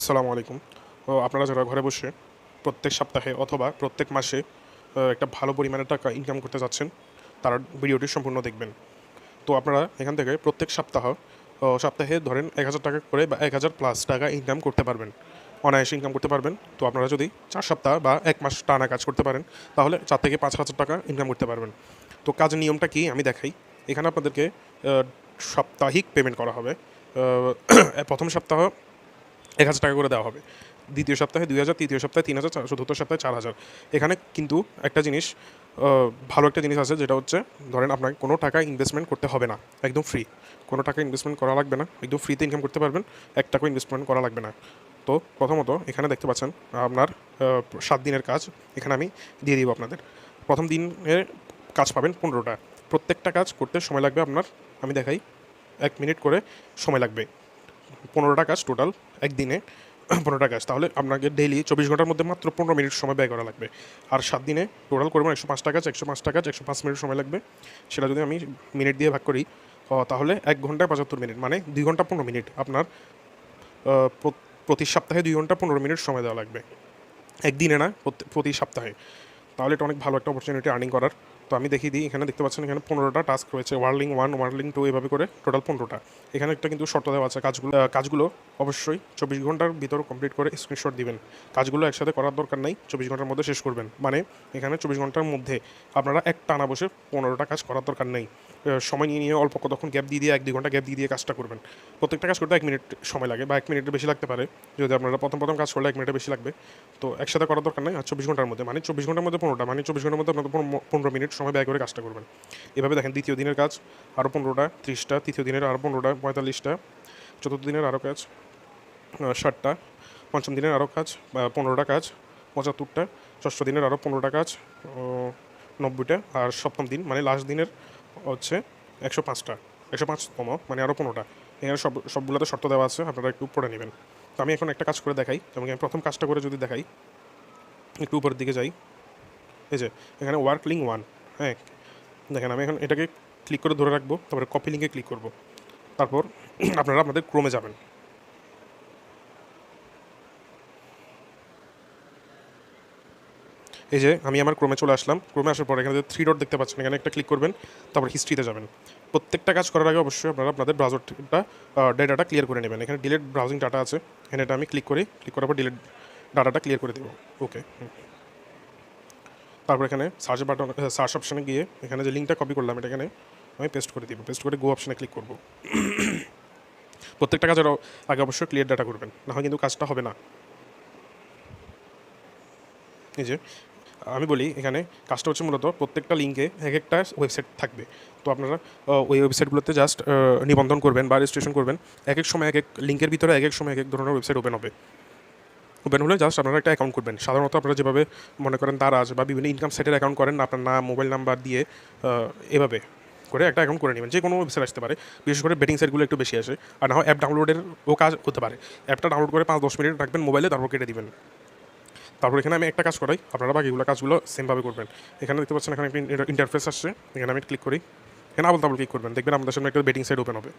আসসালামু আলাইকুম। আপনারা যারা ঘরে বসে প্রত্যেক সপ্তাহে অথবা প্রত্যেক মাসে একটা ভালো পরিমাণের টাকা ইনকাম করতে যাচ্ছেন, তারা ভিডিওটি সম্পূর্ণ দেখবেন। তো আপনারা এখান থেকে প্রত্যেক সপ্তাহে ধরেন ১,০০০ টাকা করে বা ১,০০০ প্লাস টাকা ইনকাম করতে পারবেন। অনায়াসে ইনকাম করতে পারবেন। তো আপনারা যদি ৪ সপ্তাহ বা ১ মাস টানা কাজ করতে পারেন, তাহলে ৪ থেকে ৫,০০০ টাকা ইনকাম করতে পারবেন। তো কাজের নিয়মটা কি আমি দেখাই। এখানে আপনাদেরকে সাপ্তাহিক পেমেন্ট করা হবে। ১ম সপ্তাহ ১,০০০ টাকা করে দেওয়া হবে, দ্বিতীয় সপ্তাহে ২,০০০, তৃতীয় সপ্তাহে ৩,০০০, চতুর্থ সপ্তাহে ৪,০০০। এখানে কিন্তু একটা জিনিস, ভালো একটা জিনিস আছে, যেটা হচ্ছে ধরেন আপনাকে কোনো টাকা ইনভেস্টমেন্ট করতে হবে না, একদম ফ্রি। কোনো টাকা ইনভেস্টমেন্ট করা লাগবে না, একদম ফ্রিতে ইনকাম করতে পারবেন, ১ টাকাও ইনভেস্টমেন্ট করা লাগবে না। তো প্রথমত এখানে দেখতে পাচ্ছেন আপনার ৭ দিনের কাজ এখানে আমি দিয়ে দিব আপনাদের। প্রথম দিনের কাজ পাবেন ১৫টা। প্রত্যেকটা কাজ করতে সময় লাগবে আপনার, আমি দেখাই, ১ মিনিট করে সময় লাগবে। ১৫টা কাজ টোটাল একদিনে, ১৫টা কাজ, তাহলে আপনাকে ডেইলি ২৪ ঘন্টার মধ্যে মাত্র ১৫ মিনিট সময় ব্যয় করা লাগবে। আর ৭ দিনে টোটাল করবেন ১০৫টা কাজ, ১০৫টা কাজ ১০৫ মিনিট সময় লাগবে। সেটা যদি আমি মিনিট দিয়ে ভাগ করি, তাহলে ১ ঘন্টায় ৭৫ মিনিট, মানে ২ ঘন্টা ১৫ মিনিট আপনার প্রতি সপ্তাহে ২ ঘন্টা ১৫ মিনিট সময় দেওয়া লাগবে, একদিনে না, প্রতি সপ্তাহে। তাহলে এটা অনেক ভালো একটা অপরচুনিটি আর্নিং করার। তো আমি দেখিয়ে দিই, এখানে দেখতে পাচ্ছেন এখানে ১৫টা টাস্ক রয়েছে, ওয়ার্লিং 1, ওয়ার্লিং 2, এভাবে করে টোটাল 15টা। এখানে একটা কিন্তু শর্ত দেওয়া আছে, কাজগুলো অবশ্যই ২৪ ঘন্টার ভিতর কমপ্লিট করে স্ক্রিনশট দিবেন। কাজগুলো একসাথে করার দরকার নাই, ২৪ ঘন্টার মধ্যে শেষ করবেন। মানে এখানে ২৪ ঘন্টার মধ্যে আপনারা একটানা বসে ১৫টা কাজ করার দরকার নেই। সময় নিয়ে অল্প কতক্ষণ গ্যাপ দিয়ে দিয়ে ১-২ ঘন্টা গ্যাপ দিয়ে দিয়ে কাজটা করবেন। প্রত্যেকটা কাজ করতে ১ মিনিট সময় লাগে, বা ১ মিনিটের বেশি লাগতে পারে। যদি আপনারা প্রথম কাজ করলে ১ মিনিটের বেশি লাগবে। তো একসাথে করার দরকার নেই। আর ২৪ ঘন্টার মধ্যে, মানে ২৪ ঘন্টার মধ্যে ১৫টা, মানে ২৪ ঘন্টার মধ্যে আপনাদের ১৫ মিনিট সময় ব্যয় করে কাজটা করবেন। এভাবে দেখেন, দ্বিতীয় দিনের কাজ আরও ১৫টা, ৩০টা, তৃতীয় দিনের আরও ১৫টা, ৪৫টা, চতুর্থ দিনের আরও কাজ ৬০টা, পঞ্চম দিনের আরও কাজ ১৫টা কাজ ৭৫টা, ষষ্ঠ দিনের আরও ১৫টা কাজ ৯০টা, আর সপ্তম দিন মানে লাস্ট দিনের হচ্ছে ১০৫টা, ১০৫তম, মানে আরও ১৫টা। এখানে সবগুলোতে শর্ত দেওয়া আছে, আপনারা একটু পড়ে নেবেন। তো আমি এখন একটা কাজ করে দেখাই, যেমন আমি প্রথম কাজটা করে যদি দেখাই, একটু উপরের দিকে যাই, এই যে এখানে ওয়ার্ক লিঙ্ক 1, হ্যাঁ দেখেন, আমি এখন এটাকে ক্লিক করে ধরে রাখবো, তারপরে কপি লিঙ্কে ক্লিক করব, তারপর আপনারা আপনাদের ক্রোমে যাবেন। এই যে আমি আমার ক্রোমে চলে আসলাম। ক্রোমে আসার পর এখানে যে 3 ডট দেখতে পাচ্ছেন, এখানে একটা ক্লিক করবেন, তারপর হিস্ট্রিতে যাবেন। প্রত্যেকটা কাজ করার আগে অবশ্যই আপনারা আপনাদের ব্রাউজারটা ডেটাটা ক্লিয়ার করে নেবেন। এখানে ডিলিট ব্রাউজিং ডাটা আছে, এখানে এটা আমি ক্লিক করার পর ডিলিট ডাটাটা ক্লিয়ার করে দেবো। ওকে, তারপর এখানে সার্চ অপশানে গিয়ে এখানে যে লিঙ্কটা কপি করলাম, এটা এখানে আমি পেস্ট করে দিব। পেস্ট করে গো অপশানে ক্লিক করব। প্রত্যেকটা কাজের আগে অবশ্যই ক্লিয়ার ডাটা করবেন, না হয় কিন্তু কাজটা হবে না। এই যে আমি বলি, এখানে কাজটা হচ্ছে মূলত প্রত্যেকটা লিঙ্কে এক একটা ওয়েবসাইট থাকবে। তো আপনারা ওই ওয়েবসাইটগুলোতে জাস্ট নিবন্ধন করবেন বা রেজিস্ট্রেশন করবেন। এক এক সময় এক এক লিঙ্কের ভিতরে এক এক সময় এক এক ধরনের ওয়েবসাইট ওপেন হলে জাস্ট আপনারা একটা অ্যাকাউন্ট করবেন। সাধারণত আপনারা যেভাবে মনে করেন দারাজ বা বিভিন্ন ইনকাম সাইটের অ্যাকাউন্ট করেন, আপনার নাম, মোবাইল নাম্বার দিয়ে এভাবে করে একটা অ্যাকাউন্ট করে নেবেন। যে কোনো ওয়েবসাইট আসতে পারে, বিশেষ করে বেটিং সাইটগুলো একটু বেশি আসে। আর না হয় অ্যাপ ডাউনলোডেরও কাজ হতে পারে। অ্যাপটা ডাউনলোড করে ৫-১০ মিনিট রাখবেন মোবাইলে, তারপর কেটে দিবেন। তারপর এখানে আমি একটা কাজ করাই, আপনারা বাকিগুলো কাজগুলো সেমভাবে করবেন। এখানে দেখতে পাচ্ছেন এখানে একটা ইন্টারফেস আসছে, এখানে আমি ক্লিক করি, এখানে আবল তাবল ক্লিক করবেন, দেখবেন আমাদের সামনে একটা বেটিং সাইট ওপেন হবে।